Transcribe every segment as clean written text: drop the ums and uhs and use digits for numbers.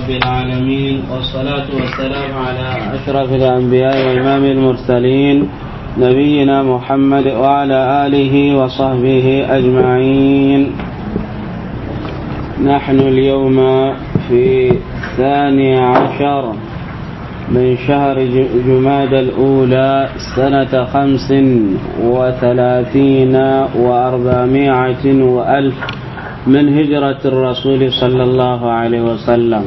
رب العالمين والصلاة والسلام على أشرف الأنبياء وإمام المرسلين نبينا محمد وعلى آله وصحبه أجمعين. نحن اليوم في 12 من شهر جماد الأولى سنة 35 و400 وألف من هجرة الرسول صلى الله عليه وسلم.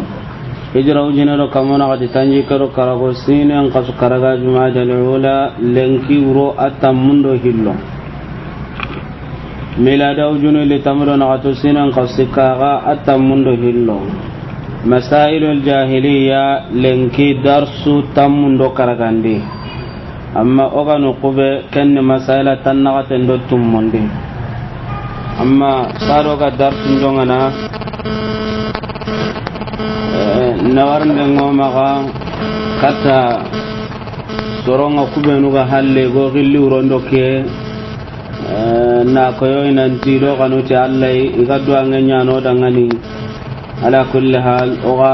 هجرة وجنة كمونا قد تنجيكرو كراغوسين انقص كراغا جماد الأولى لنكيورو أتمندو هلو ميلادا وجنة لتمرو نغتوسين انقص كراغا أتمندو هلو. مسائل الجاهلية لنكي درسو تمندو كراغاندي أما أغانو قبه كن مسائل تنغتن دو تمندي amma saro ga darsun jongana nawarnde ngoma ga kata soronga kubenu ga halle go gilli urondo ke na koyo nanti do kanuti allai igaddu angenya no dangani ala kulli hal oga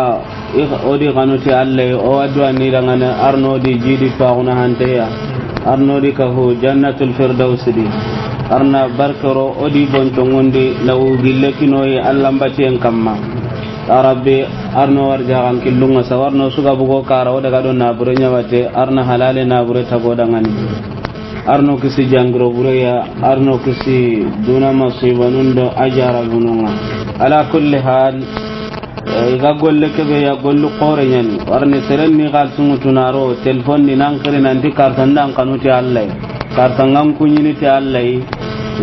odi kanuti allai o addu anni dangana arno di jidi fauna hanteya arno di ka hu jannatul firdaus di arna barkaro odi bontongondi law gillekinoy allambati en kamma rabbi arno warja kan killunga sawarno suga bugo kara o daga do na burenya wate arna halale na bure tago dangani arno kisi jangro bureya arno kisi duna masibanundo ajara bununga ala kulli hal ga golle kebe ya gollu qore nyani warne serenni gal sungutunaro telefon ni nankere nanti kartan dan kanuti allai kartan ngam kunyini ti allai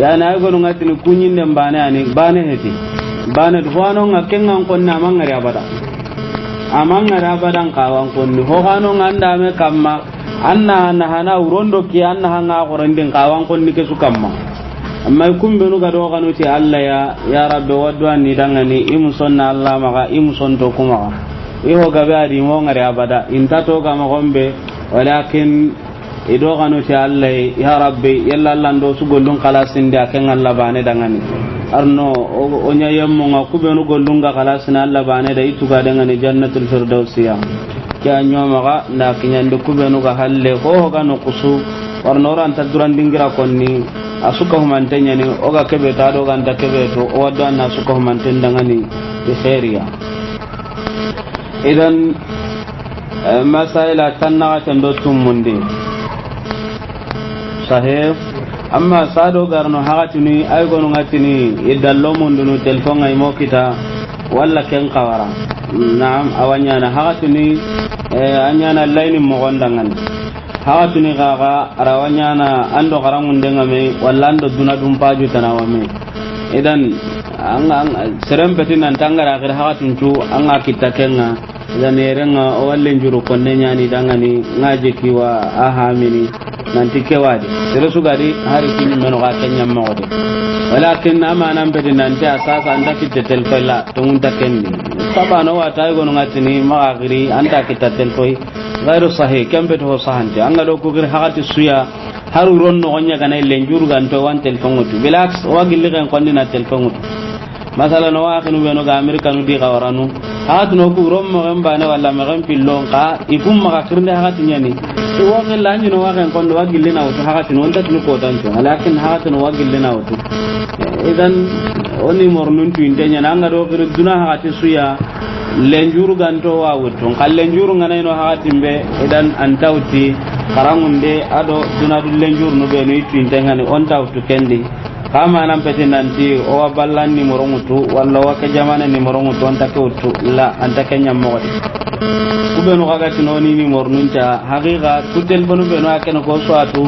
ya na go ngati ni kunyin dem bane ani bane heti bane duwano ngakenga konna mangari abada kawan konni ho hano nganda me kamma anna hana urondo ki anna hanga gorenden kawan konni ke sukamma amma kumbe no gado kanu ti alla ya rabbi wadwa ni dangani imsonna alla maga imson to kuma iho gabe adi mo ngari abada intato ga magombe walakin ido kanu ti alla ya rabbi yalla lando su gollun kalasin da kan alla bane dangani arno onya yemmo nga kubenu gollun ga kalasin alla bane da itu ga dangani jannatul firdausiya kya nyoma ga na kinyande kubenu ga halle ho ga no kusu warno ran ta duran dingira konni asuka humantenya ni oga kebe ta do ganta kebe to o wadda na suka humanten dangani bi khairiya. Idan masaila tanna tando tumundi sahih amma sado garno hagatini ay gonu ngatini idallo mundu telefon ay mo kita walla ken qawara naam awanya na hagatini anyana layni mo gondangan hagatini gaga arawanya na ando garangunde ngame walla ando duna dum paju tanawame idan anga serem betin nan tangara akhir hagatin tu anga kita kenga idan yerenga walle njuru konne nyani dangani ngaje kiwa ahamini nanti kewadi sere sugadi hari kini meno ga kenya mawde walakin amana mbedi nanti asasa anda kitte telfella tungunta kendi sabano wata gono ngatini magagiri anda kitta telfoi gairu sahih kembe to sahanti anga do ko gir hagati suya haru ronno gonya kana lenjuru ganto wan telfongutu bilax wagilli kan kondina telfongutu masala no akinu beno ga amerika no di gawaranu hatu no ku rommo gamba ne walla me gam pillon ka ikum maka kirnde hatu nyani to wonge lanyi no wagen kondo wagille na wutu hatu no ndat no ko tanto walakin hatu no wagille na wutu idan oni mornun tu indenya nanga do kir duna hatu suya lenjuru ganto wa wutu kallenjuru ngana no hatu mbe idan antauti karangunde ado duna du lenjuru no be no tu indenya ni on tawtu kendi kama nan pete nanti o ballan ni morongutu walla wa ka jamana ni morongutu anta ke utu la anta kenya modi kubenu kaga tinoni ni mornunta haqiqa tutel bonu beno akeno ko swatu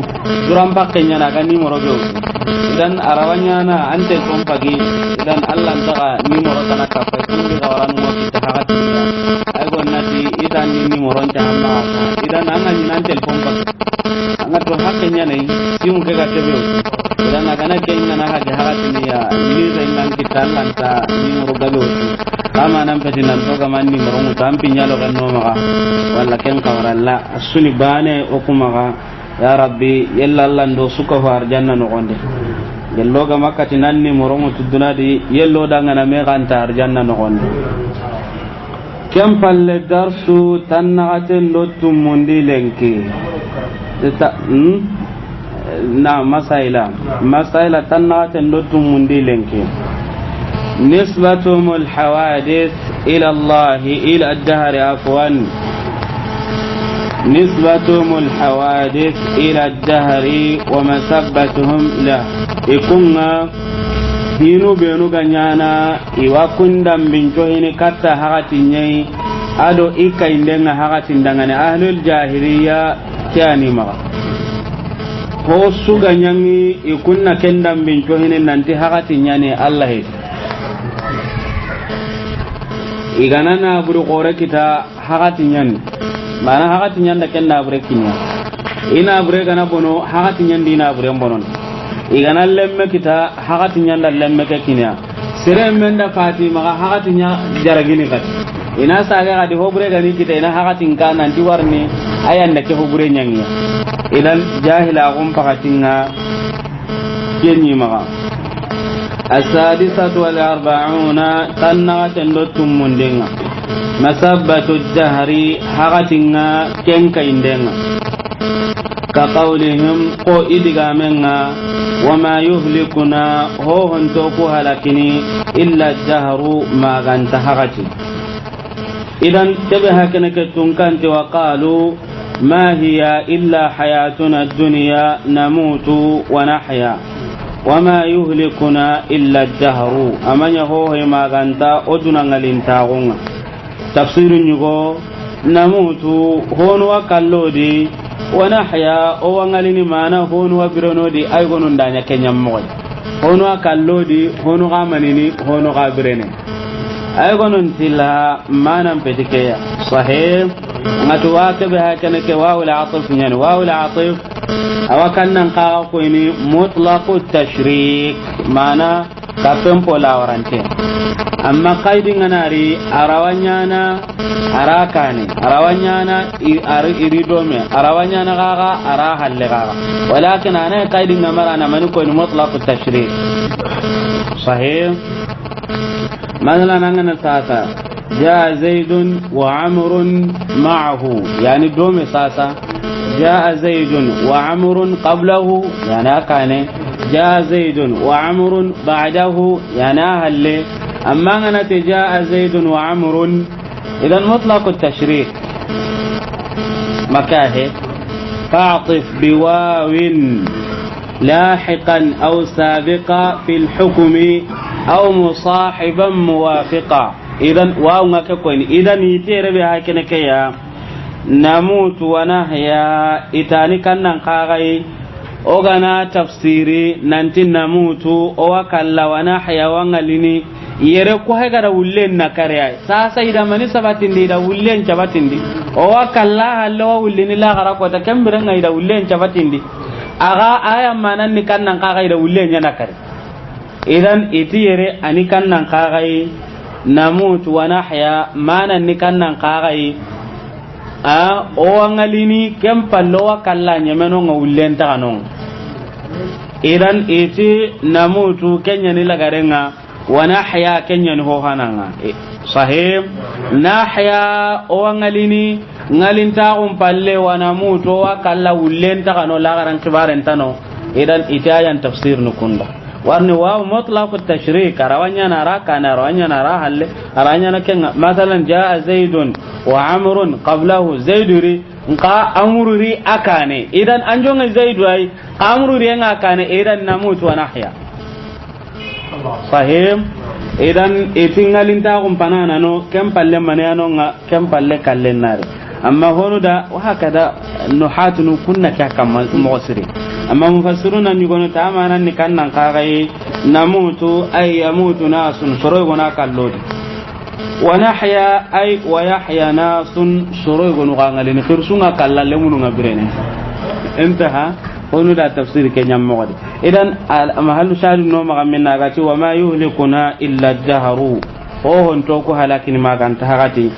duram bakkenya na ga ni morogo dan arawanya na ante kompagi dan Allah taga ni morotana ka fa ni gawaran mo kita hagati ay gonnati idan ni moronta amma idan anga ni nan telefon ba anga to hakkenya nei simu ke ga tebe dan agana kenya na haga hagati ya ni zai nan kita lanta ni morogo kama nan peti nan to ga manni morongu tampi nyalo kan no ma walla ken kawaralla asuni bane o kuma ga ya rabbi yalla Allah ndo suka far janna no gonde gello ga makati nan ni morongu tuduna di yello daga na me kan tar janna no gonde. كم فالدرس تنغت اللوت منديلنكي نعم مسائل تنغت اللوت منديلنكي نسبتهم الحوادث إلى الله إلى الدهر عفوا نسبتهم الحوادث إلى الدهر ومسبتهم له يكون hinu benu ganyana iwa kundam binco hini katta hakati nyai ado ika indenga hakati ndangane ahlul jahiliya kiani maga ho su ganyangi ikunna kendam binco hini nanti hakati nyane Allah he iganana buru qore kita hakati nyani mana hakati nyanda kenda bure kinya ina bure gana bono hakati nyandi ina bure bonon igana lemme kita hakati nyanda lemme ke kinya sire menda fatima ga hakati nya jaragini kat ina saga ga di hobre gani kita ina hakati ngana nanti warni ayanda ke hobre nyangnya idan jahila gum pakatinga kenyi maga السادسة والأربعون تنغة لتم مندنغ مسبة الدهر حغتنا كنك اندنغ كقولهم قو إدغامنا وما يهلكنا هو هنتوكو هلكني إلا الدهر ما غنت حغتي إذن تبها كنك تنكنت وقالوا ما هي إلا حياتنا الدنيا نموت ونحيا وما يهلكنا إلا الدهر أمن يهوه ما غنتا أدنا غلنتاغونا تفسير نيغو نموت هون وكالودي ونحيا أو غلني مانا هون وبرنودي أيغون دانيا كنيا موي هون وكالودي هون غامنيني هون غابرني أيغون تلا مانا بتكيا صحيح ngatuwake be hakane ke waawul atif yani waawul atif awakannan qaqa ko ni mutlaqu tashrik mana kapen pola warante amma qaidi nganari arawanyana arakane arawanyana iridome arawanyana qaqa ara halle qaqa walakin ana qaidi ngamara na man ko ni mutlaqu tashrik sahih مثلا أننا ساسا جاء زيد وعمر معه يعني دوم ساسا جاء زيد وعمر قبله يعني كان جاء زيد وعمر بعده يعني هل أما أننا جاء زيد وعمر إذا مطلق التشريك مكاهي فاعطف بواو لاحقا أو سابقا في الحكم أو مصاحبا موافقا إذن واو نككوين إذن يتير بها كنكيا نموت ونحيا إتاني كان نقاغي أغنى تفسيري ننتي نموت وكلا ونحيا ونغليني يركو هكذا ولين نكريا ساسا إذا مني سباتندي إذا ولين شباتندي وكلا هلو ولين لا غرق وتكمبرنا إذا ولين شباتندي أغا آيا مانان كان نقاغي إذا ولين ينكري idan itiyere ani kannan kagai namut wa nahya manan ni kannan kagai a o ngalini kem pallo wa kallanya meno ngullen ta kanon idan iti namutu kenya ni lagarenga wa nahya kenya ni ho hananga sahih nahya o ngalini ngalinta palle wa namutu wa kalla ullen ta kanon lagaran kibaren tano idan itayan tafsir nukunda warni waaw mutlaq at-tashrik arawanya nara kana arawanya nara halle arawanya nakenga masalan jaa zaidun wa amrun qablahu zaiduri nqa amruri akane idan anjonga zaidu ay amruri ngakane idan namut wa nahya sahih idan itingalinta kumpanana no kempalle manano nga kempalle kallenare amma honuda wa hakada nuhatunu kunna kakamal mu'siri amma mufassiruna ni gono tamana ni kannan kagai namutu ay yamutu nasun soroy gona kallodi wa nahya ay wa yahya nasun soroy gonu gangali ni khirsunga kallalle munu ngabirene intaha honuda tafsir kenyam mogodi idan mahallu shadu no magaminna gati wa ma yuhlikuna illa ad-dahru ho hon to ko halakin maganta hagati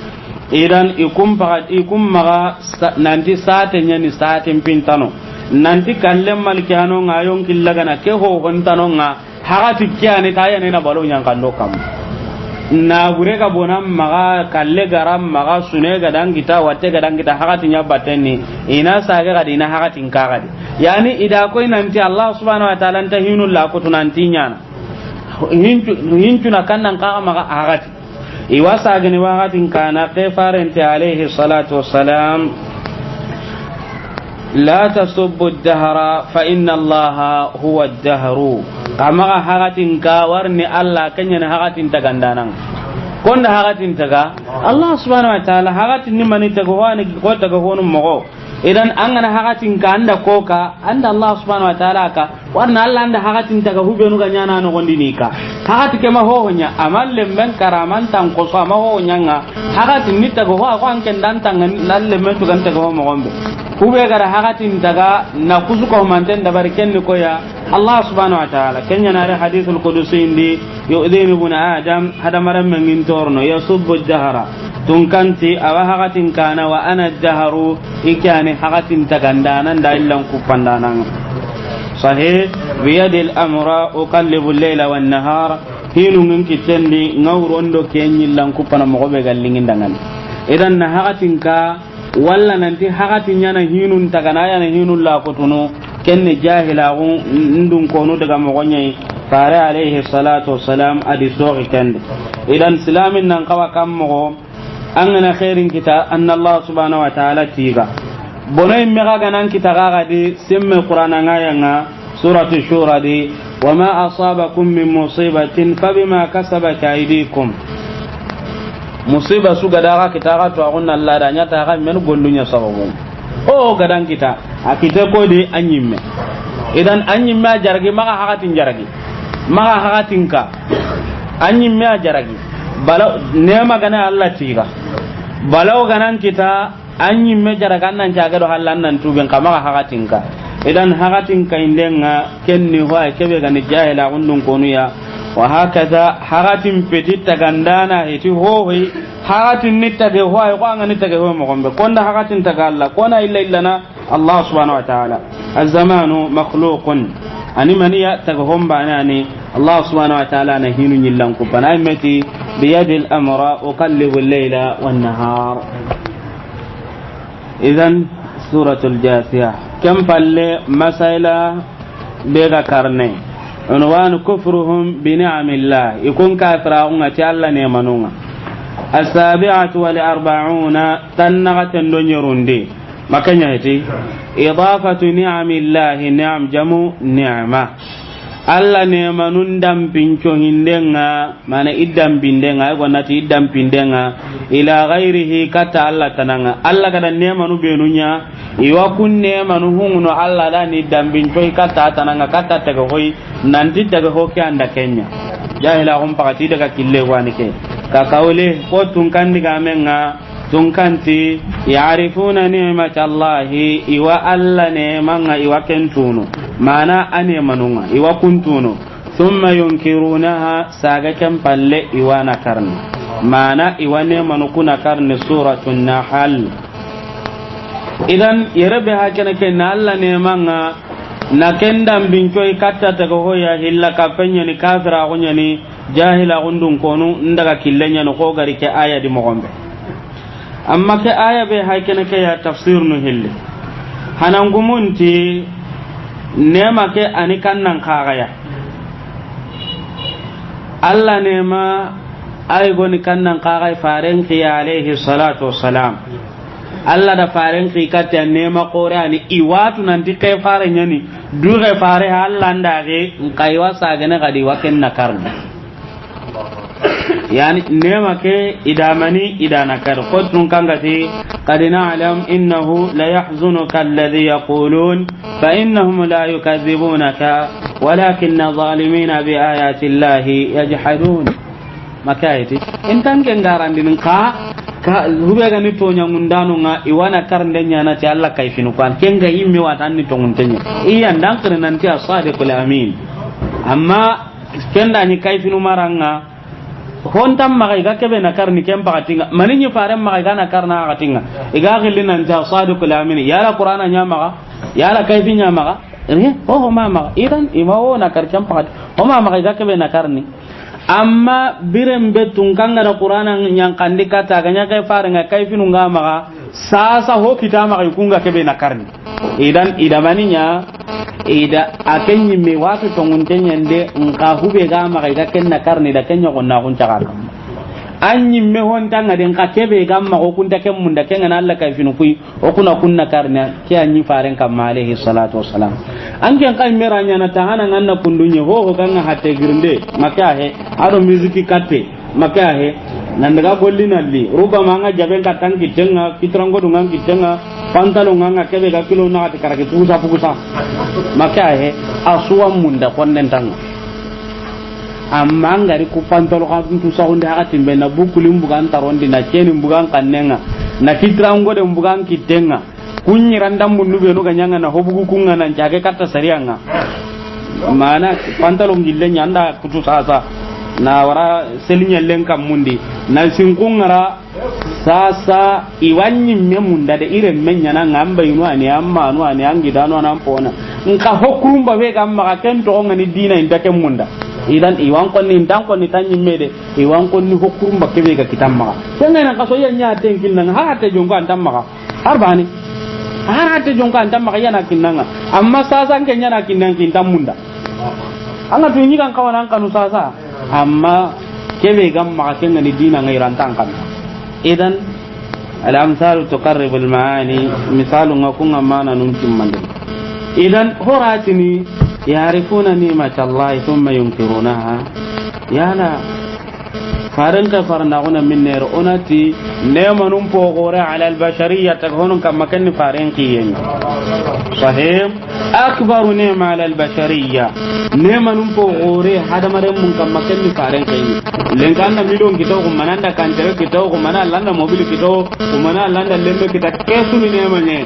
idan ikum maga nanti sate nyani sate pintano nanti kallem malkiano ngayon killaga na ke ho hontano nga hagati kyani tayane na balo nyang kando kam na gure ga bonam maga kalle garam maga sune ga dan kita wate ga dan kita hakati nya batenni ina saga ga dina hakatin ka ga yani ida koy nanti Allah subhanahu wa ta'ala ta hinul la ko tunantinya hincu na kannan ka maga hakati iwa saga ni wakatin kana qifaren ta alaihi salatu wassalam la tasubbu ad-dahra fa inna Allah huwa ad-dahru kama hakatin ka warni Allah kanya na hakatin ta gandanan konda hakatin ta ga Allah subhanahu wa ta'ala hakatin ni mani ta go wani ko ta go honum mo idan an gana hakatin ka anda koka anda Allah subhanahu wa ta'ala ka warna Allah anda hakatin ta ga hubenu ga nyana no gondini ka hakati ke ma ho nya amal lemben karaman tan ko so ma ho nya nga hakatin ni ta go ho ko an ken dan tan nan lemben to kan ta go mo gombe kube gara hakatin daga na kusuko manten da barken ni ko ya Allah subhanahu wa ta'ala kenya na hadithul qudusi indi yu'dhinu ibn adam hada maram mengin torno yasubbu dahara tunkanti awa hakatin kana wa ana daharu ikani hakatin tagandanan da illan kupandanan sahih biyadil amra uqallibu al-layla wan nahar hinu ngin kitendi ngawrondo kenyillan kupana mo be gallingin dangan idan na hakatin ka walla nanti hakatin yana hinun tagana yana hinun la kutunu kenne jahila ndun kono daga mogonyai fare alaihi salatu wassalam adi sogi kende idan islamin nan kawa kam mo angana khairin kita anna Allah subhanahu wa ta'ala tiga bonoy mega ganan kita gaga di simme qur'ana ngayanga suratu shura di wama asabakum min musibatin fabima kasabat aydikum musiba su gadaga kita ga to agunna Allah da nya ta ga men gollunya sababu o gadan kita akite ko di anyimme idan anyimme jaragi maka hakatin jaragi maka hakatin ka anyimme jaragi bala ne magana Allah tiga balaw ganan kita anyimme jaragan nan jaga do hallan nan tuben ka maka hakatin ka idan hakatin ka indenga kenni ho ay kebe gani jahila undun konu ya wa hakaza hakatin petit tagandana heti hohi hakatin nitta ge ho ay ko ngani tage ho mo gombe konda hakatin taga Allah kona illa illana Allah subhanahu wa ta'ala az-zamanu makhluqun ani maniya taga homba nani Allah subhanahu wa ta'ala na hinu nyillan ku bana meti bi yadi al-amra uqallibu al-layla wan-nahar idan suratul jasiyah kam palle masaila bega karne unwan kufruhum bi ni'amillah ikun kafirun ati Allah ne manunga as-sabi'atu wal 40 tanagatan donyorundi makanya iti idafatu ni'amillah ni'am jamu ni'ma Allah ne manun dampinco hindenga mana iddam bindenga ko nati iddam pindenga ila ghairihi kata Allah tananga Allah kada ne manu benunya iwa kunne manu hunno Allah da ni dambinco kata tananga kata taga hoy nanti taga hoke anda kenya jahila hum pakati daga kille wani ke ka kawle ko tun kan diga menga tun kanti ya'rifuna ni'matallahi iwa alla ne manga iwa kentunu mana ane manunga iwa kuntuno thumma yunkirunaha saga kan palle iwa na karni mana iwa ne manukuna karni suratul nahl idan yarabe hakana ke na alla ne manga na kendam bincoy katta ta ko ya hilla ka penya ni kafira gonya ni jahila gundun konu ndaga killenya no ko gari ke aya di mogombe amma ke aya be haykene ke ya tafsir no hille hanangumunti nema ke ani kannan kagaya alla nema ay goni kannan kagay faren ki alayhi salatu wassalam alla da faren ki katta nema qur'ani iwatu nanti ke faren yani dure fare alla ndage kaywa sagane gadi waken nakarna yani nema ke idamani idana kar qutun kangati qad na'lam innahu la yahzunuka alladhi yaqulun fa innahum la yukadhibunaka walakinna zalimina bi ayati llahi yajhadun makayati intan ke ngarandin ka hube ga ni to nyangundanu nga iwana karnde nyana ti Allah kayfinu kan kenga yimme watan ni to nguntenya iya ndankre nanti as-sadiqul amin amma kenda ni kayfinu maranga hontam magai ga kebe na karni kem pakatinga maninyi faram magai ga na karna akatinga iga gilli nan ta sadiqul amin yala qur'ana nya maga yala kayfi nya maga ho ma maga idan imawo na kar kem pakat ho ma magai ga kebe na karni amma biren betun kanga da qur'ana nyang kandi kata ganya kai faringa kai finu ngama sasa ho kitama kai kunga kebe na karni idan idamaninya ida akenyi me wasu tonguntenya nde nka hube gama kai kenna karni da kenya konna kun cakaka anyi me hon tanga den ka kebe gamma ko kunta kem munda kenga Allah kai finu kui o kuna kunna karna ke anyi faren kam alaihi salatu wassalam an ken kai meranya na tahana nganna pundunye ho kanga hatte girnde maka he ado muziki katte maka he nan daga gollina li ruba manga jaben ka tan kitenga kitrango dungan kitenga pantalo nganga kebe ga kilo na ati karake pusa maka he asuwa munda konnen tanga amma ngari ku pantalo ka tuntu sahunde hakati be na bukulim bugan tarondi na ceni bugan kannenga na kitrango de bugan kitenga kunyi randam mundu be no ganyanga na hobugu kunga nan jage katta sarianga mana pantalo ngille nyanda kutu sasa na wara selinya lenka mundi na sinkungara sasa iwanyi memunda de ire menya na ngamba inu ani amma anu ani angidano na mpona nka hokurumba be gamma ka kento ngani dina indake munda idan iwan konni ndan konni tanyi mede iwan konni hokurumba kebe ga kitamma tanga na kaso yanya tenkin nan ha ta jonga antamma harbani ha ta jonga antamma yana kinanga amma sasa kenya na kinnan kintamunda anga tunyi kan kawana kanu sasa amma kebe gamma ka kenga ni dina ngai rantan kan idan al-amsalu tuqarribu al-maani misalu ngakunga mana nun timmande idan horatini yarifuna ni'matallahi thumma yunkirunaha yana faranka farna ona minner onati nemanum po gore ala al-bashariyya taghunun kama kan faranki yen sahih akbaru ni'ma ala al-bashariyya nemanum po gore hadamare mun kama kan faranki lengkanda midon kita ko mananda kantere kita ko mana landa mobil kita ko mana landa lembe kita kesu ni nemanye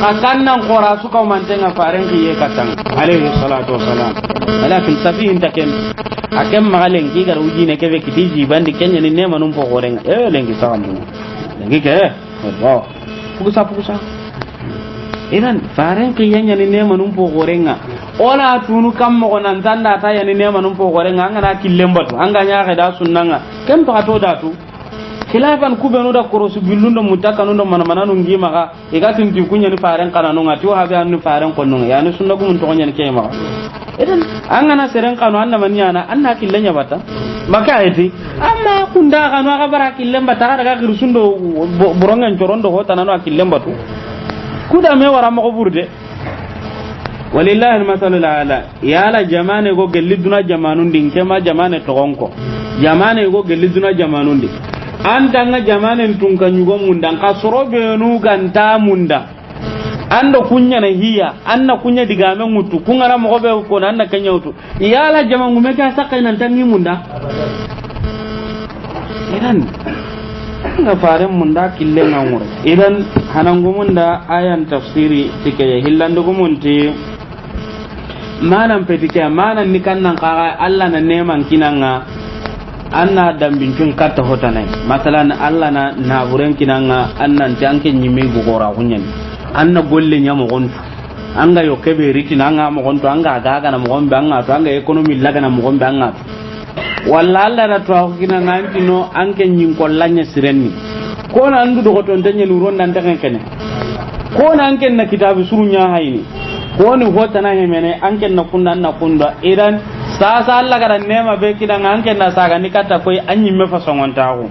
akanna qora su ko mantenga faranki ye katang alayhi salatu wassalam walakin safihin taken akem magalen ki gar ujine kebe kitiji bandi kenya ni nema num po gorenga lengi sawandu lengi ke wow pukusa idan faranki yenya ni nema num po gorenga ona tunu kam mo nan tanda ta yani nema num po gorenga ngana killembatu anga nya ga da sunnanga kem to ato datu khilafan kubenu da korosu billundo mutakanu ndo manamana nu ngima ga igatin ti kunya ni faran kana no ngati wa ba ni faran konno yani sunna gumun to nya ni kema idan angana seren kanu anna maniana anna killenya bata maka eti amma kunda kanu aga bara killemba ta daga girsundo borongan corondo hota nano akillembatu kuda me wara mo burde walillahi almasalu ala yala jamane go geliduna jamanun din kema jamane togonko jamane go geliduna jamanun din andanga jamane tunkanyugo munda ka sorobe nu ganta munda ando kunya na hiya anna kunya digame mutu kungara mo be ko nanna kanya utu yala jamangu meka sakai nan tangi munda idan nga faren munda kille ngamur idan hanangu munda ayan tafsiri tike ya hillandu gumunti manan petike manan nikannan qara alla na neman kinanga anna dambincun katta hotanai masalan alla na naburen kinanga annan tanke nyimi bugora kunyen anna golle nyamo gontu anga yo kebe riti nanga mo gontu anga gaga na mo gombe anga to anga economy laga na mo gombe anga walla alla na to kinanga antino anke nyin kollanya sirenni ko na andu do to tanya nuron nan tan kene ko na anke na kitabu surunya hayni ko ni hotana hemene anke na kunda idan sasa alla gara nema be kidanga anke na saga ni kata koy anyi me fasongon tawo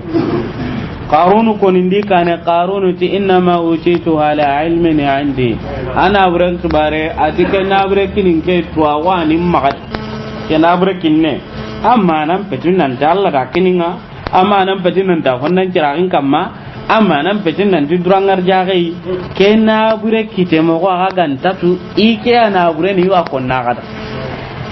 qarunu ko nindi kane qarunu ti inna ma utitu ala ilmin indi ana buran tubare atike na bure kinin ke tuwa wani magat ke na bure kinne amma nan petun nan dalla da kininga amma nan petun nan da wannan kirarin kamma amma nan petun nan durangar jagai ke na bure kitemo ko ga gantatu ike na bure ni wa konna kada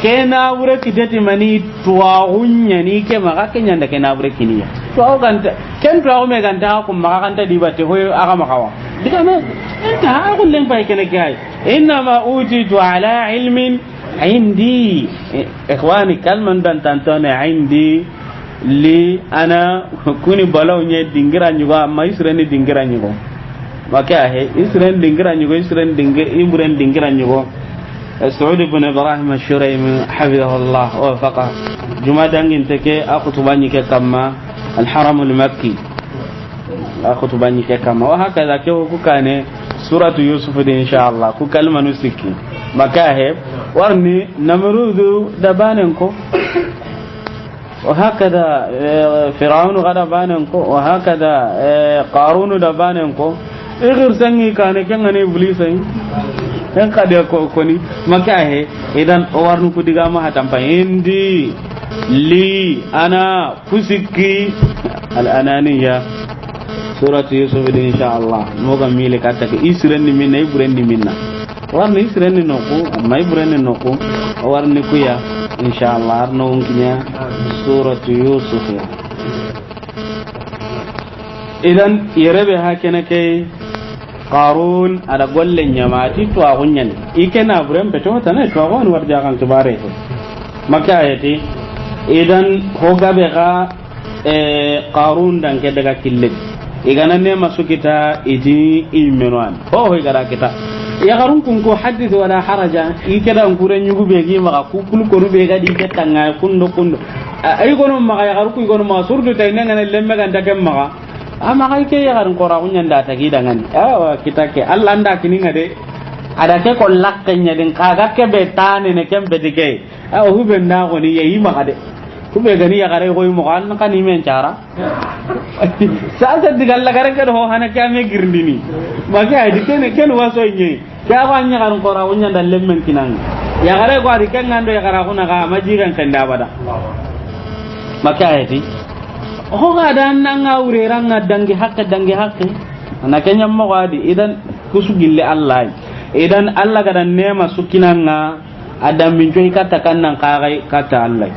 kena bure kitati mani tuwagunya ni ke maka kenya nda kena bure kiniya tuwa ganta ken tuwa me ganta ko maka kanta dibate hoyo aga makawa diga me enta aku leng pai kene kai inna ma utitu ala ilmin indi ikhwani kalman dan tantone indi li ana kuni balaw nye dingira nyugo amma israni dingira nyugo maka he israni dingira nyugo israni dingira imburen dingira nyugo سعود بن إبراهيم الشريمي حفظه الله ووفقه جمادان انتكي أخطباني كما الحرم المكي أخطباني كما وهكذا كيف كان سورة يوسف دي إن شاء الله كلمة نسكي مكاهب ورني نمرود دباننكو وهكذا فرعون غدباننكو وهكذا قارون دباننكو غير سنغي كان كنغني إبليسين kan kada ko koni maka he idan warnu ku diga ma hatampa indi li ana kusiki al ananiya suratu yusuf inshallah moga mile katta ke isrenni minna ibrenni minna warni isrenni noku amma ibrenni noku warni kuya inshallah arno unkinya suratu yusuf ya idan yerebe hakene kai qarun ada gollen nyamati to agunyan ikena buren peto tane to agun warja kan tibare to maka ayati idan hoga be ga qarun dan ke daga kille igana ne masukita idi imenwan ho gara kita ya qarun kun ko hadith wala haraja ikeda ngure nyugo be gi maka kukul ko rube ga di ketanga kundo ay gono maka ya qarun ko gono ma surdu tay ngana lemme ga ndake maka ama kai ke yaran kora kunya ndata gidangan kita ke Allah nda kininga de ada ke ko lakkanya den kaga ke betane ne kembe dike hube nda ko ni yayi maka de hube gani ya gare ko mo kan kan ni men cara sa sa digal la gare ko hana ka me girndini maka ay dike ne ken waso nyi ya ko anya kan kora kunya ndan lemmen kinang ya gare ko ari kan ngando ya gara kuna ga majiran kan da bada maka ay hoga dan nanga ureranga dangi hakke anakenya mo gadi idan kusugille Allah idan Allah ga dan nema sukinanga adam min joy kata kannan kagai kata Allah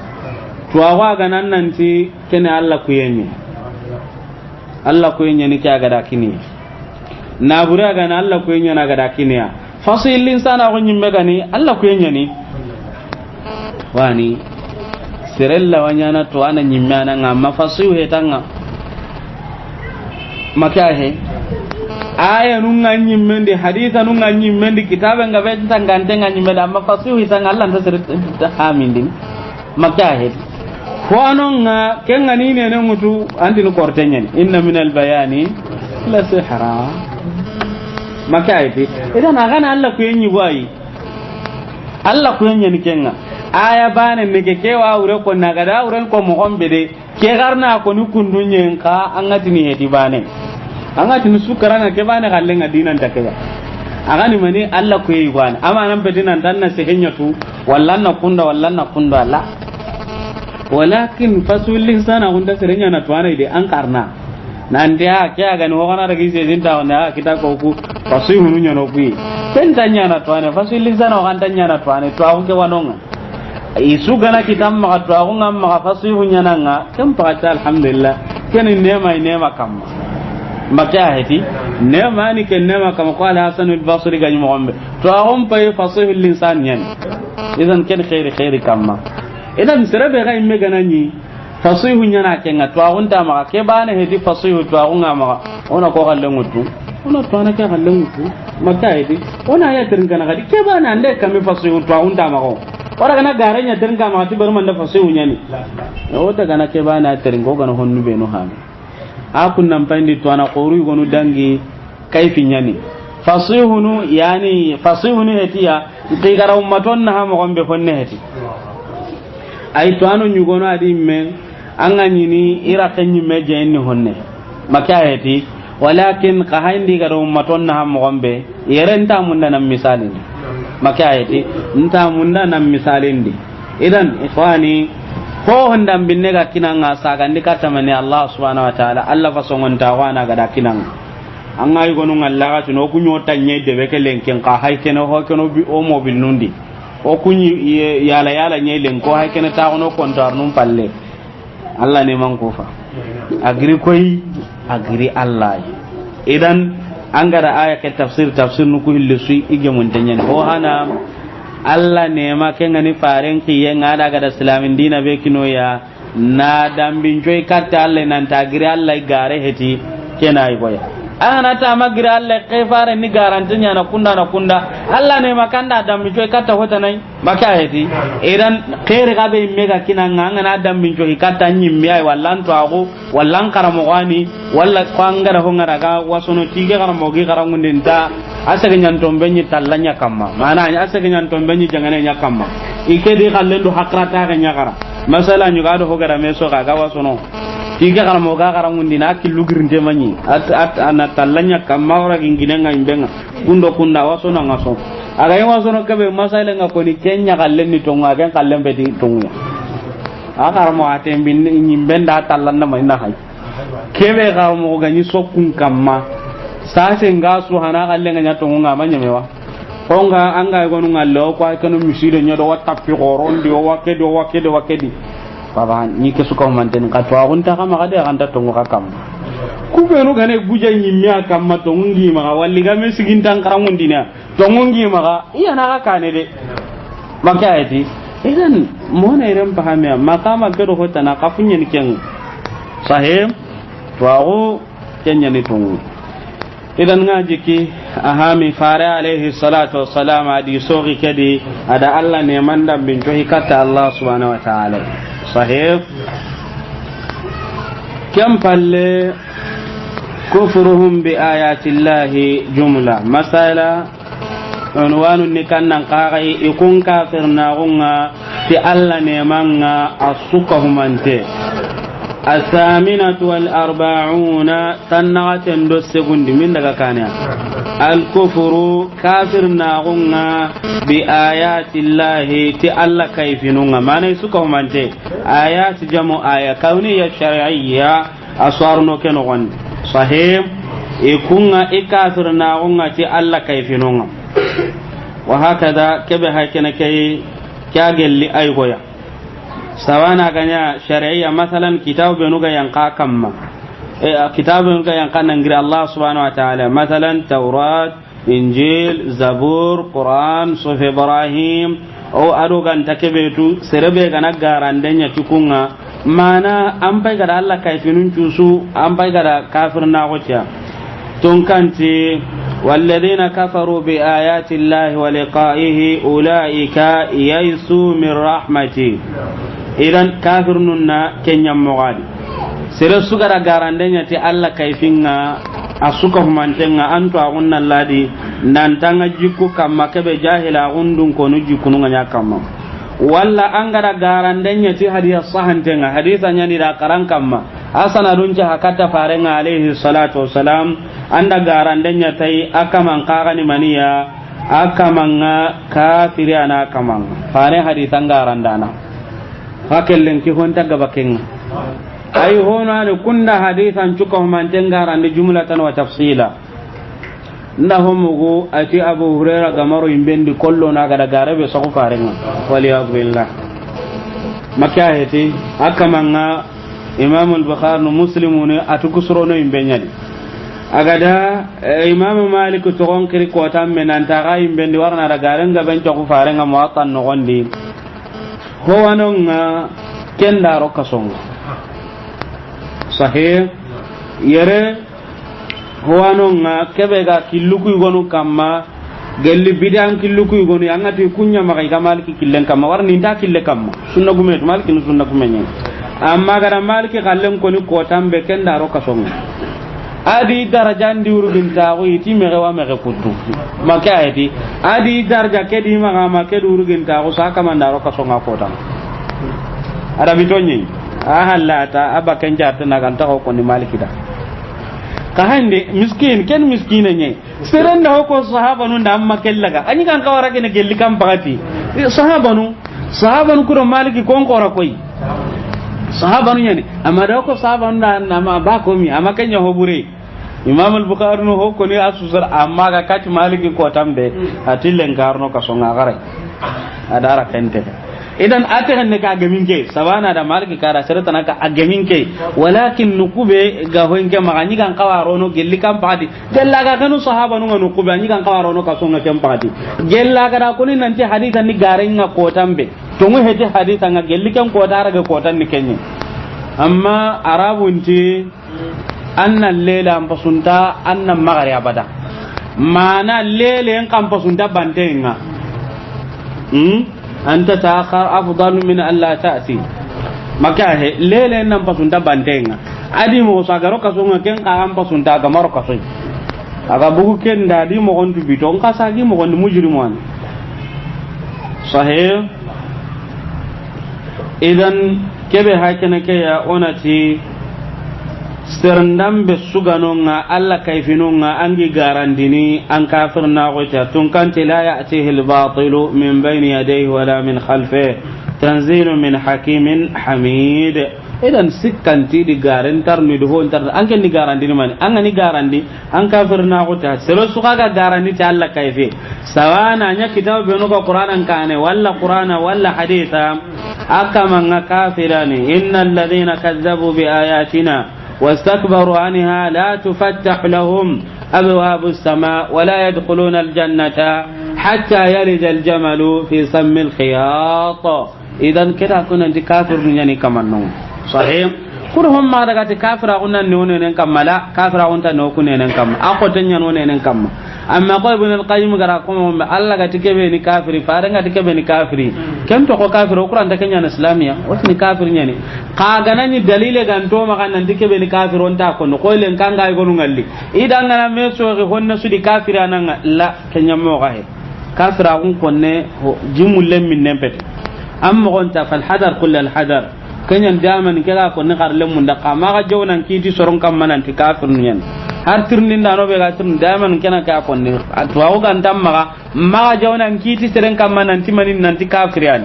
to awa ga nan nanti kene Allah kuyenye ni kaga da kini na bura ga nan Allah kuyenye na ga da kini ya fasilin sana ko nyimme gani Allah kuyenye ni wani sirella wanyana to ana nyimmana ngamma fasihu hetanga makahe aya nunga nyimmendi haditha nunga nyimmendi kitabe ngabe tangante nganyimmendi amma fasihu hitanga Allah ntasirita hamindin makahe wanonga kenga nini ne mutu andin kortenyen inna minal bayani la sihra makahe idan agana Allah kuyenyi boyi Allah kuyenyi ni kenga aya bane mege kewa ure ko nagada ure ko mo gombe de ke garna ko ni kundunye ka angati ni hedi bane angati ni sukarana ke bane gallenga dinan takaya agani mani Allah ko yi bane ama nan bedinan danna se henyatu wallanna kunda alla walakin fasulin sana hunda serenya na tuana ide an karna nan dia ke aga no gona ragi se dinta ona kita ko ku fasu hununya no ku tentanya na tuana fasulin sana kan tanya na tuana to aku ke wanonga isu gana kitam maka to aku ngam maka fasu hunya nanga kam pakata alhamdulillah kenin nema kam maka heti nema ni ken nema kam qala hasan al-basri gani muhammad to aku pay fasu lisan yan idan ken khairi kamma idan sirabe ga imme ganani fasihu nyana kenga to agunta maka ke bana hedi fasihu to agunga maka ona ko kallengutu ona to ana ke kallengutu maka hedi ona ya tiringa na gadi ke bana ande kami fasihu to agunta maka ora kana garanya tiringa maka ti bar manda fasihu nyani o ta kana ke bana tiringa gana honnu be no ha akun nan pandi to ana qoru gonu dangi kaifi nyani fasihu nu yani fasihu nu hetiya tigara ummaton na ha mo gombe honne heti ay to anu nyugono adi men anga nyini ira kanyi meje ni honne makayati walakin qahindi garo ummaton na ham gombe yerenta munda nam misalin makayati nta munda nam misalin di idan ikhwani ko hondam binne ga kinanga saga ndikata mani Allah subhanahu wa ta'ala Allah fasongon tawana ga dakinanga anga yugo no Allah ga tuno kunyo tanye de bekelen ken ka hay keno ho keno bi o mobil nundi o kunyi yala nyelen ko hay kene ta ono kontar num palle Allah ne man kofa agri koy agri Allah idan angara aya ke tafsir nu ko hilli sui ige mun tanyen ho hana Allah ne ma kenga ni faren ki yenga daga da islamin dina be kino ya na dambin joy katta Allah nan ta agri Allah gare heti kenai boya ana ta magira Allah kai fare ni garantinya na kunda Allah ne makanda da mi joy kata hota nai maka heti idan khair ga be mega kinanga ngana da mi joy kata nyimmi ay wallan to ago wallan karamo wani walla kwangara hongara ga wasono tige karamo gi karangunde nta asage nyanto benyi tallanya kamma mana asage nyanto benyi jangane nya kamma ike di kallendo hakrata ga nyakara masala nyuga do hogara meso ga wasono tiga karamo ga karangundi na killu girnde manyi at ana tallanya kamma ora ginginenga imbenga kunda wasono ngaso aga yi wasono kabe masala nga ko ni kenya kallen ni tonga ga kallen be di tonga akaramo atembi ni mbenda tallanna mayna hay kebe karamo ga ni sokun kamma sase ngasu hana kallen nga tonga manya mewa konga anga gonu ngallo ko kanu misire nyodo watta fi gorondi o wakedi baba ni ke suka manten ka to agunta kama kade ganta tongo ka kam ku be no gane guja nyimya kam ma to ngi ma walli ga me sigintan karangundi na to ngi ma iya na ka kane de maka ayati idan mona iram pahamya makama ke do hota na kafunya ni ken sahih to ago kenya ni tongo idan ngaji ki ahami fare alaihi salatu wassalam adi sogi kedi ada Allah ne manda bin to hikata Allah subhanahu wa ta'ala sahih kam palle kufruhum bi ayati llahi jumla masala unwanu nikannan qarai ikun kafirna gunga ti Allah ne manga asukahumante الثامنة والأربعون تنغة دوسكون من دغا كانيا الكفر كافر ناغونا بآيات الله تي الله كيف نونغا ما نيسوكو مانتي آيات جمع آية كونية شرعية أصارنو كنغن صحيح يكون إكافر ناغونا تي الله كيف نونغا وهكذا كبه كنا كي كاجل لأيغويا sawana ganya syariah masalan kitab benuga yang kamma kitab benuga yang kan ngir Allah subhanahu wa ta'ala masalan Taurat Injil Zabur Quran Suhuf Ibrahim o arugan takebetu serebe kana garandenya tukunga mana ampai gara Allah kaifinun cusu ampai gara kafir na gocha tunkanti والذين كفروا بآيات الله ولقائه أولئك يئسوا من رحمته idan kafirnun na kenyan mogadi sere sugara garandenya ti Allah kaifinga asuka humantenga antu agunna ladi nan tanga jikku kamma kebe jahila gundun kono jikku nya kamma walla angara garandenya ti hadiya sahantenga hadisanya ni da karan kamma asana dunja hakata farenga alaihi salatu wassalam anda garandenya tai akaman kagani maniya akamanga kafiri ana akamanga fare hadisan garandana hakellen ki honta gabakenga ay hono ani kunda hadithan cuka humantenga rande jumlatan wa tafsila nda homugo ati abu hurairah gamaro imbendi kollo na gada garabe sako farenga wali billah makya heti akamanga imam al-bukhari muslimune atukusrono imbenyadi agada imam malik to gon kiri ko tamme nan ta ga imbendi warna da garenga ben to farenga muwattan no gondi howanonga kenda roka songa sahih yere howanonga kebe ga killuku gonu kamma gelli bidan killuku gonu angati kunya magai kamalki killen kamma warni nda kille kamma sunna gumet malki sunna gumenye amma gara malki kallen koni ko tambe kenda roka songa adi daraja ndi urugin tawo yiti mere wa mere kutu maka edi adi daraja kedi maga ma kedu urugin tawo saka mandaro ka songa kota ada bitonyi ahallata abakan jarta na kan tawo ko ni malikida ka hande miskin ken miskine nye serenda ko sahaba nun da amma kellaga ani kan kawara gene gelli kam bagati sahaba nu kuro maliki kon ko ra koy sahaba nu nyani amma da ko sahaba na ma ba ko mi amma kanya hobure imam al-bukhari no hokko ni asusar amma ga kati maliki ko tambe atilen garno ka songa gare adara kente idan ate ne ka gamin ke sabana da maliki kara sirata naka agamin ke walakin nukube ga hoynge magani kan kawaro no gelli kan padi gella ga kanu sahaba no nukube ani kan kawaro no ka songa kan padi gella ga da kuni nanti hadithan ni garenga ko tambe to mu hete hadithan ga gelli kan ko dara ga ko tan ni kenye amma arabunti anna lela am pasunta anna magari abada mana lele en kam pasunta bantenga anta ta'akhir afdal min an la ta'ti maka he lele en pasunta bantenga adi mo sagaro kasonga ken ka am pasunta ga maro kasoy aga bugu ken dadi mo on tu biton ka sagi mo on mujrimwan sahih idan kebe hakene ke ya onati serndam be suganonga alla kayfinonga angi garandini an kafirna gota tun kanti la ya'tihi al-batilu min bayni yadayhi wala min khalfihi tanzilun min hakimin hamid idan sikkanti di garantar ni do hontar an ken ni garandini man an ni garandi an kafirna gota sero suka ga garandi ta alla kayfi sawana nya kitab be no ko qur'anan kane walla qur'ana walla haditha akama nga kafirani innal ladhina kazzabu bi ayatina واستكبروا عنها لا تفتح لهم أبواب السماء ولا يدخلون الجنة حتى يلج الجمل في سم الخياط إذن كده كنا أنت كافر يعني كمان صحيح كلهم ما رجعت كافر أقولنا نونين كم لا كافر أقولنا نوكونين كم أقولنا نونين كم أما قال ابن القيم قرأكم الله كتكبني كافر فارن كتكبني كافر كم تقول كافر وقرأ أنت كنيا إسلامية وثني كافر يعني قاعدني دليل كنتو ما كان أنت كبني كافر وأنت أكون قول إن كان قاعد يقولون لي إذا أنا مسوي هون نسودي كافر أنا لا كنيا موقعه كافر أقول كونه جملة من نبت أما قلت فالحذر كل الحذر كنيا دائما كذا كونه قارلهم من دقة ما جونا كيتي سرون كم من أنت كافر نيان har tirnin da no be ga tirnin da man kana ka konne atwa ga ndam maga jawna kiti seren kam man timanin nanti kafirian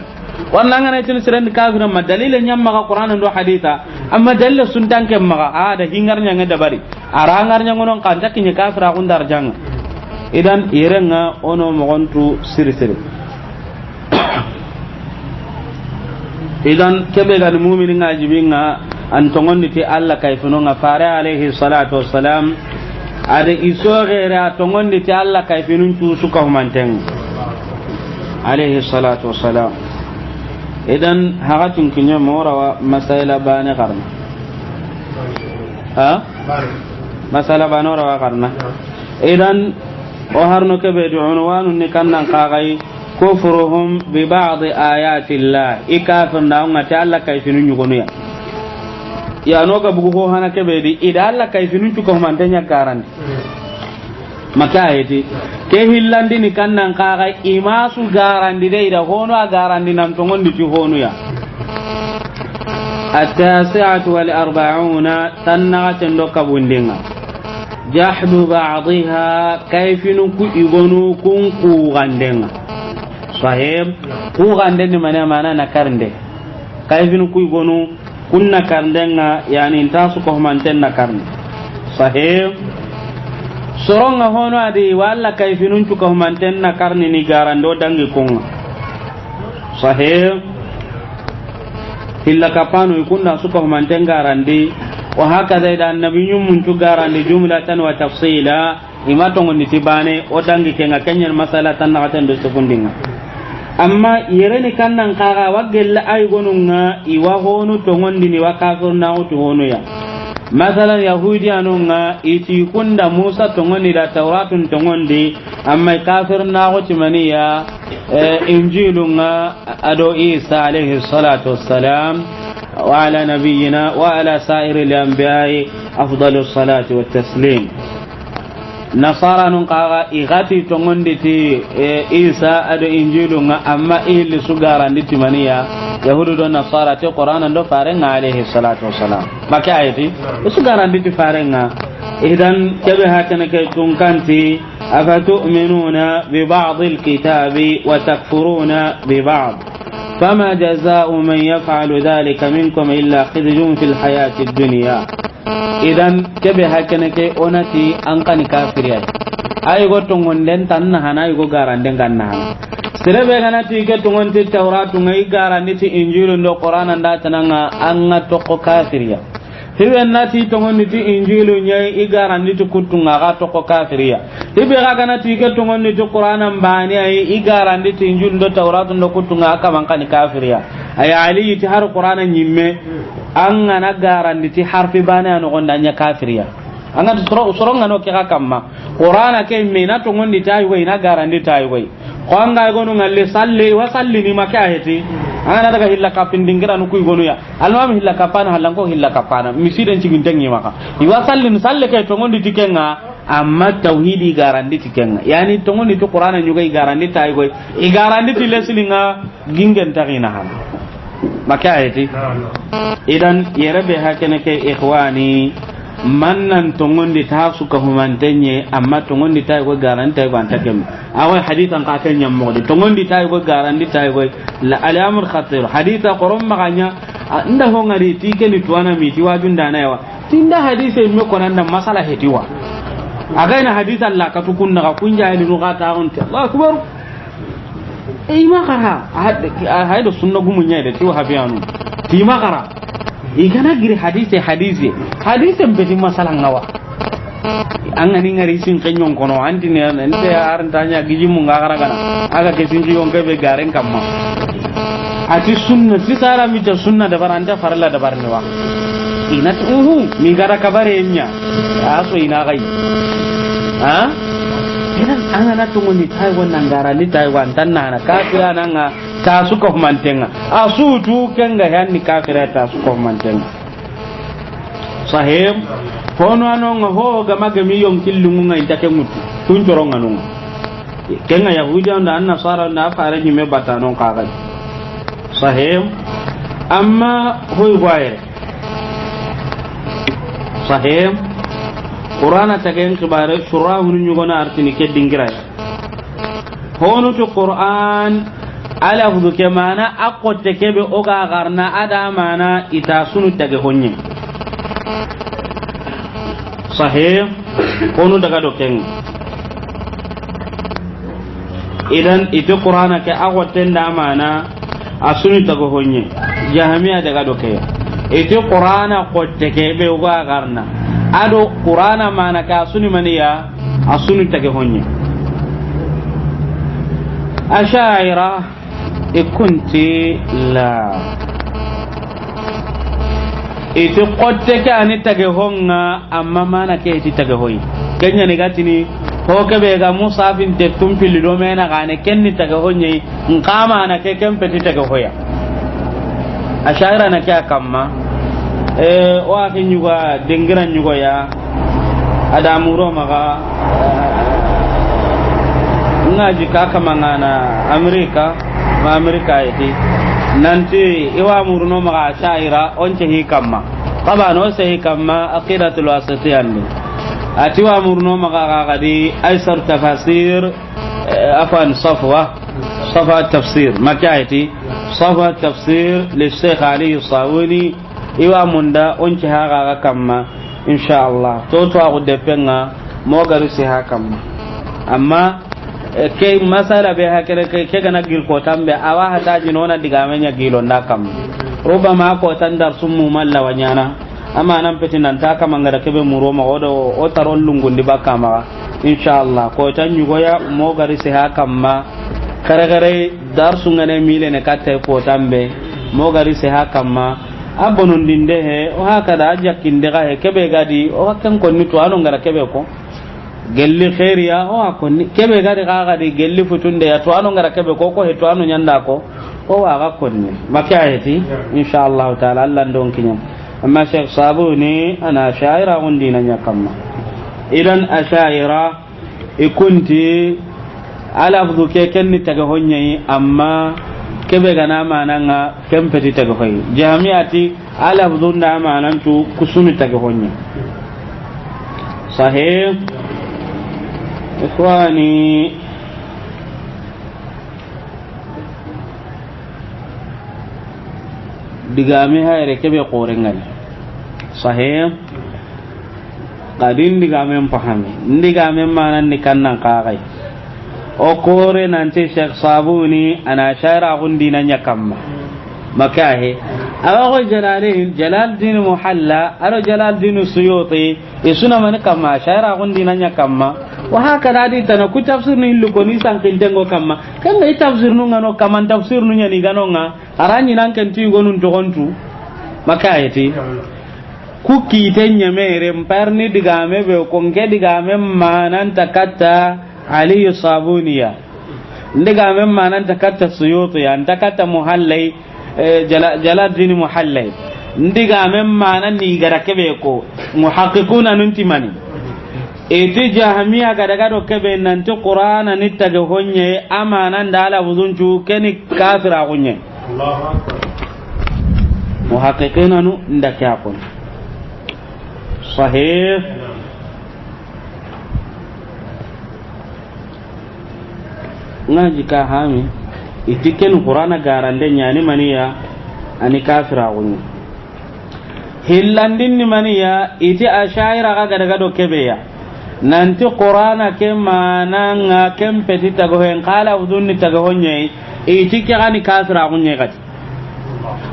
wannan ngana tin seren kafiran ma dalile nyam maga qur'an do haditha amma dalile sun tanke maga ada hingar nya ngada bari arangar nya ngonon kan takinya kafira kun dar jang idan irenga ono mo gontu siri idan kebe ga mu'minin ajibinga an tongonni ti alla kayfuno nga fare alayhi salatu wassalam ade isore ra tongonni ti alla kayfinun tu suka humanten alayhi salatu wassalam idan hagatun kinya morawa masaila bane karna ha masala bane rawa karna idan o harno kebe du unwanun ni kannan qagai kufruhum bi ba'd ayati llah ikafirna nga ti alla kayfinun yugonuya ya no ga bugu ho hana kebe di ida alla kayfinun tu ko mantanya garanti maka ayati ke hillandi ni kannan kaga imasu garanti de ida hono garanti nam to ngondi ti hono ya at-tasi'atu wal 40 tanna tendo kabundinga jahdu ba'dha kayfinu ku igonu kun ku gandenga sahib ku gandeni mana na karnde kayfinu ku igonu kunna karndenga yani intasu ko manten na karne sahih soronga hono adi walla kayfinun ko manten na karne ni garando dangi konga sahih illa kapano ikunna su ko manten garandi wa hakada ida annabiyyu mun tu garandi jumlatan wa tafsila imato ngoni tibane o dangi kenga kenyan masala tan na tan do sukundinga amma yereni kannan kaga wagella ay gonunga iwa honu to ngondi ni wakafir na to honu ya masalan yahudi anunga iti kunda musa to ngondi da tauratun to ngondi amma kafir na go timaniya injilunga ado isa alayhi salatu wassalam wa ala nabiyyina wa ala sa'iril anbiya'i afdalus salati wat taslim nasara nun kaga igati to ngondi ti isa ado injilu nga amma ili sugara nditi maniya yahudu do nasara te qur'an ndo farenga alayhi salatu wassalam maka ayati sugara nditi farenga idan kebe hakana kay tunkanti afatu'minuna bi ba'd alkitabi wa takfuruna bi ba'd فما جزاء من يفعل ذلك منكم إلا خزي في الحياة الدنيا idan kebe hakene ke onati ankani kafiriya ay go tongon den tan hana ay go garande ganna serebe ganati ke tongon ti tawratu ngai garande ti injilu ndo qur'ana nda tananga anga to ko kafiriya hiwen nati tongon ti injilu nyai i garande ti kutunga ga to ko kafiriya ibe ga kana tike to ngonni to qur'anan bani ay igarandi tinjul do tawrat do kutunga aka man kan kafiriya ay ali ti har qur'anan nyimme an ngana garandi ti harfi bani an gonda nya kafiriya anga soro ngano ke kamma qur'ana ke mina to ngondi tay we na garandi tay we ko anga gonu ngalle salli wa salli ni maka heti anga daga hilla kapin dingira nu kuy gonu ya almam hilla kapana halan ko hilla kapana misiden cigin tangi maka iwa salli salle ke to ngondi tikenga amma tauhidi garandi tikenga yani to ngondi to qur'ana nyuga garandi tay we I garandi ti leslinga gingen tagina ha maka heti idan yerabe hakene ke ikhwani mannan tongondi ta suka humantenye amma tongondi ta go garanta go antakem awai hadithan ka kan nyammo de tongondi ta go garandi ta go la al-amr khatir haditha qorom maganya nda ho ngari tike ni tuana mi tiwajun dana yawa tinda hadise me konanda masala hetiwa againa hadithan la ka tukunna ka kunja ni no gata on ta Allah akbar ma kara haydo sunna gumunya de tiwa habiyanu ti ma kara igana giri hadise mbeti masala ngawa angani ngari sin kenyon kono anti ne nte arantanya giji mun ngara kana aga ke sin riyon ke be garen kamma ati sunna ti sara mi ta sunna da baranda farla da barne wa ina mi gara kabare nya aso ina gai ha idan ana na tungu ni tai wannan gara ni tai wan tanna na kafira nan ta suka mantenga asutu kenga yani kafira ta suka mantenga sahib hono anonga ho gama gami yon killunga intake mutu tun toronga nunga kenga yahudi anda annasara na fara ni me batanon kaga sahib amma hoy waye sahib qur'ana tagen kibare shura hunu nyugona artini ke dingira hono to qur'an ala hudu ke mana akotte kebe oga garna ada mana ita sunu tage honye sahih hono daga do ken idan ite qur'ana ke akotte nda mana asunu tage honye jahamiya daga do ke ite qur'ana kotte kebe oga garna ado qur'ana mana ka sunu maniya asunu tage honye ashaira ikunti la iti qotte ke ani tage honga amma mana ke iti tage hoyi kenya ni gatini ho ke be ga musafin te tumpili do mena gane kenni tage honye ngama na ke kempeti tage hoya ashaira na ke akamma wa kinyuga dengiran nyugo ya ada muro maga ngaji kaka mangana Amerika yati nanti iwa muruno maga shaira once hikamma qabano se hikamma aqidatul wasatiyan ati wa muruno maga gadi aisar tafasir afan safwa tafsir makayati safwa tafsir li Sheikh Ali Sawini iwa munda once haga kamma insha Allah to agudde penga mo garu se hakamma amma ke masala be hakere ke gana gil ko tambe awa hata jinona diga menya gilo ndakam rubama ko tandar summu malla wanyana amma nan peti nan ta kama ngara kebe muro ma odo o taron lungundi bakama inshallah ko tan yugo ya mo gari se hakamma kare darsu ngane mile ne katte ko tambe mo gari se hakamma abonun dinde he o hakada ajakinde ga he kebe gadi o hakkan ko ni to ano ngara kebe ko gelli khairiya o akonni kebe gadi gaga di gelli futunde ya to anu ngara kebe ko he to anu nyanda ko o waga konni makayati inshallah taala Allah ndon kinyam amma Sheikh Sabuni ana shaira undina nyakamma idan ashaira ikunti ala budu ke kenni taga honyi amma kebe gana mananga kempeti taga hoyi jamiati ala budu nda manantu kusumi taga honyi sahih ikhwani digame hayre kebe qorengal sahih qadin digame pahami digame manan ni kannan qagai o kore nanti Sheikh Sabuni ana shaira gundina nyakamma makahe awo Jalaluddin Muhalla aro Jalaluddin Suyuti isuna man kama shaira gundina nyakamma wa hakada di tana ku tafsir ni illu ko ni sankintengo kamma kan ga tafsir nu ngano kaman tafsir nu nyani ganonga arani nan kan ti gonun to gontu makayeti ku kitenya mere mparni digame be ko nge digame manan takatta ali sabuniya digame manan takatta suyuti ya takatta muhallai jalaluddin muhallai digame manan ni gara kebe ko muhaqqiquna nuntimani eti jahamiya daga do kebe nanti qur'ana ni tage honye amana ndala buzunju keni kafira honye Allahu akbar muhaqqiqina nu ndaka kon sahih ngaji ka hami itiken qur'ana garande nyani maniya ani kafira honye hillandin ni maniya iti ashaira daga do kebe ya nanti qur'ana ke mananga kem peti tago hen kala udunni tago honye iti ke gani kafira honye gati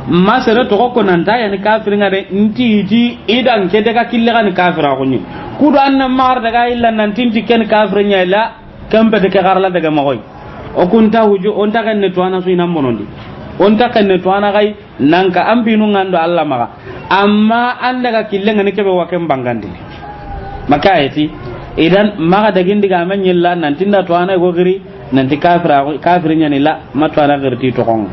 masere to ko nanta yani kafir ngare iti idan ke daga kille gani kafira honye kudo anna mar daga illa nanti ti ken kafir nya la kem peti ke garla daga magoy o kunta huju on ta kan ne to ana suina monondi on ta kan ne to ana gai nanka ambinu ngando Allah maga amma an daga kille ngani ke be wakem bangandi makayeti idan maga dagin diga men yilla nan tinda to ana go giri nan ti kafira nyani la matu ana girti to kon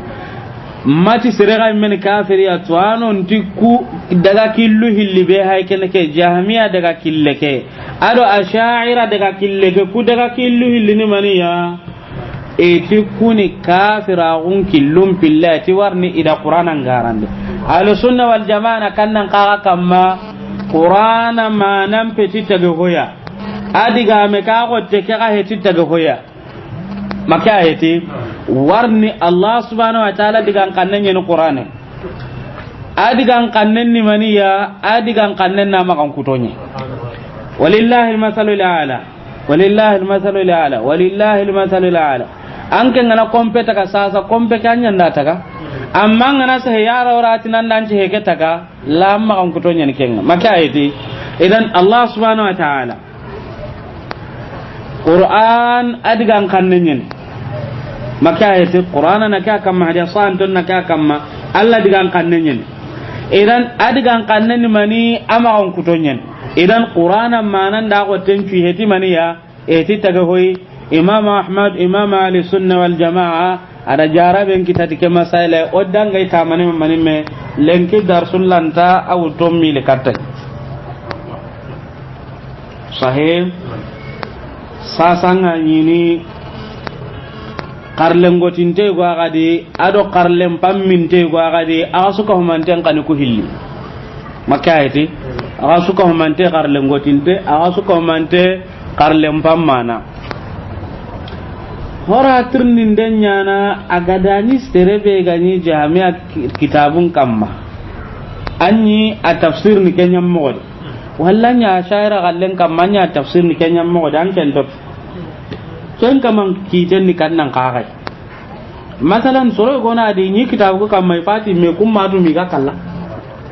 mati sirega men kafiri ya to anon ti ku daga killu hilli be hay ken ke jahmiya daga kille ke ado ash'ira daga kille ke ku daga killu hilli ni maniya e ti kuni kafira gun killum billati warni ida qur'ana ngarande ahlu sunna wal jamaa kannan qaga kamma qur'ana manan peti tage hoya adiga me ka gotte ke ga heti taga hoya maka heti warni Allah subhanahu wa ta'ala diga kannen ni qur'ane adiga kannen ni maniya adiga kannen na makan kutonye walillahi almasalu ala walillahi almasalu ala walillahi almasalu ala an kan na kompeta ka sasa kompe kanya ndata ka amma ngana sa yara warati nan dan ce heke taga la makan kutonye ni kenga maka heti idan Allah subhanahu wa ta'ala Qur'an adigan kannenyen maka ayati Qur'ana naka kamma hadisan ton naka kamma Allah digan kannenyen idan adigan kanneni mani ama on kutonyen idan Qur'ana manan da ko tencu heti mani ya eti taga hoyi Imam Ahmad Imam Ali Sunna wal Jamaa ada jaraben kitati ke masaila oddan ngai tamane mani me lenki darsullanta aw tommi le katta sahih sasanga nyini karlen gotinte go agadi ado karlen pamminte go agadi aga suka humanten kan ku hilli makayati aga suka humante karlen gotinte aga suka humante karlen pammana hora tirnin denyana agadani sterebe gani jami'a kitabun kamma anyi a tafsir ni kenyam mod wallanya shaira gallen kamanya tafsir ni kenyam mod an kento ken kaman kiten ni kannan kagai masalan soro gona de ni kitabu ko kam mai fati me kum madu mi ga kala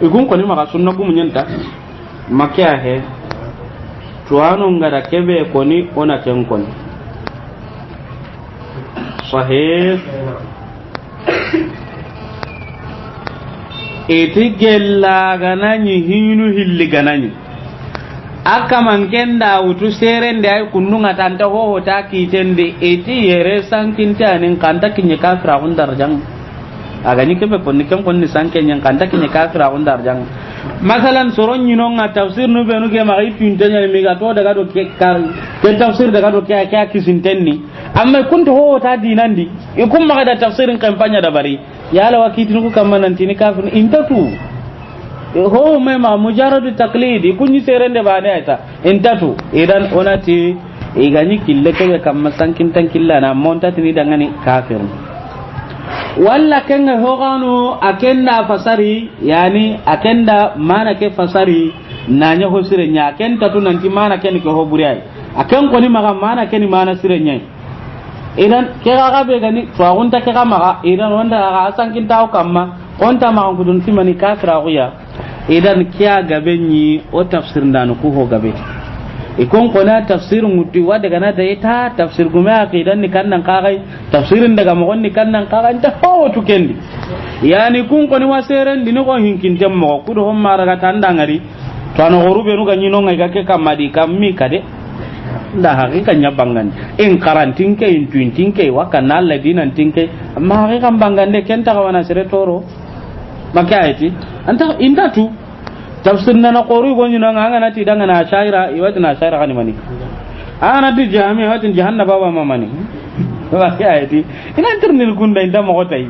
igun ko ni maka sunna gum nyanta makya he tuano ngara kebe ko ni ona ken kon sahih eti gella ganani hinu hilli ganani aka mankenda wutu serende ay kunnunga tanta ho ta kitende eti yere sankinta anin kanta kinye kafira on darjang aga ni kebe konni kam konni sankenya kanta kinye kafira on darjang masalan soron nyino nga tafsir no benu ke mari tuntanya mi ga to daga do ke kar ke tafsir daga do ke ka kisintenni amma kunto ho ta dinandi ikum maga da tafsirin kampanya da bari ya la wakitinu ku kamman tini kafir intatu ho me ma mujarradu taqlidi kunni serende bane ayta intatu idan onati igani kille ke kam sankin tan killa na monta tini dangani kafir walla kenga hoganu akenda fasari yani akenda mana ke fasari nanya ho sirenya kenta tu nanti mana ken ko hoburi ay aken ko ni maga mana ken mana sirenya idan ke ga be gani to agunta ke ga maga idan wanda ga sankin taw kamma onta ma ngudun timani kafira ya idan kiya gabe ni o tafsir ndanu ko ho gabe ikon kona tafsir mutti wa daga na da ita tafsir guma aqidan ni kannan kagai tafsirin daga mo ni kannan kagai ta hawo to kendi yani kun koni waseren dino ko hinkin temmo ku do homma raga tandangari to an horube no ganyi no ngai ke kamadi kammi kade nda hakika nyabangan in karantin ke in twintin ke wakana alladina tinke amma hakika bangande kenta kawana sere toro makaiti anta indatu tafsir na qori gonyu na ngana ti danga na shaira iwati na shaira kani mani ana di jami watin jahanna baba mamani makaiti ina tirnil gunda inda mo gotai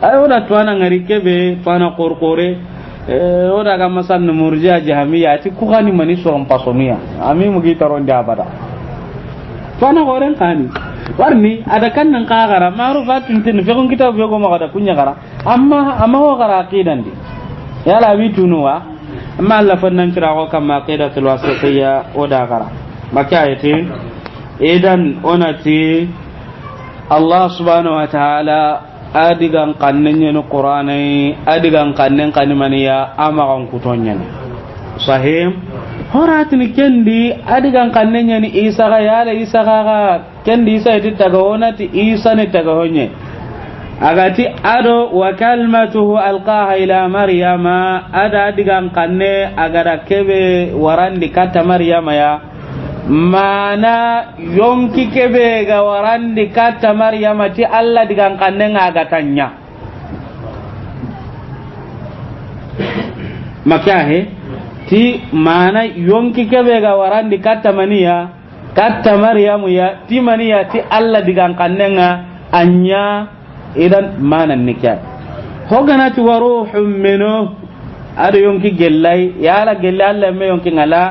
ayo da tuana ngari kebe tuana qorqore oda ga masan murji'a jahmiya ti ku kani mani so pasonia ami mugi taron da bada tuana goren kani warni ada kan nan kagara marufatun tin fe kun kitab yo go magada kunya gara amma ho gara aqidan di yala bitunuwa amma Allah fannan kira ko kama aqidatul wasatiyya oda gara maka yati idan onati Allah subhanahu wa ta'ala adigan kannenya no qur'ani adigan kannen kanimaniya amagan kutonya sahih horatini kendi adigan kannenya ni isa ga yala isa ga kendi isa itittaga onati isa ne taga honye agati ado wa kalmatuhu alqaha ila maryama ada digan kanne agara kebe warandi kata maryama ya mana yonki kebe ga warandi kata maryama ti alla digan kanne ngagatanya makahe ti mana yonki kebe ga warandi kata maniya kata maryamu ya ti maniya ti alla digan kanne nga anya idan mana nikah hoganati wa ruhum minhu ado yonki gellai yala gella alla me yonki ngala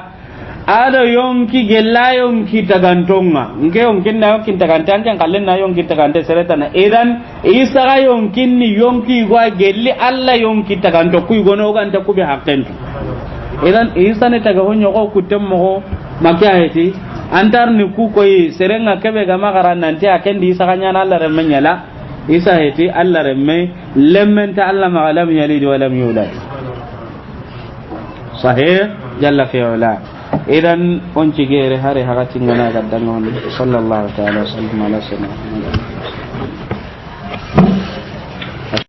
ado yonki gella yonki tagantonga nge yonki na yonki tagantan kan kallen na yonki tagante seretana idan isa ga yonki ni yonki gwa gelli alla yonki taganto ku gono ganta ku be hakten idan isa ne taga honyo ko kutemmo makayati antar ni ku koy serenga kebe ga magara nanti akendi isa ganya na alla remanyala isa heti alla remme lemmen ta alla ma lam yalid wa lam yulad sahih jalla fi ula idan on cigere hare hakatin ngana gaddan on sallallahu ta'ala sallallahu alaihi wasallam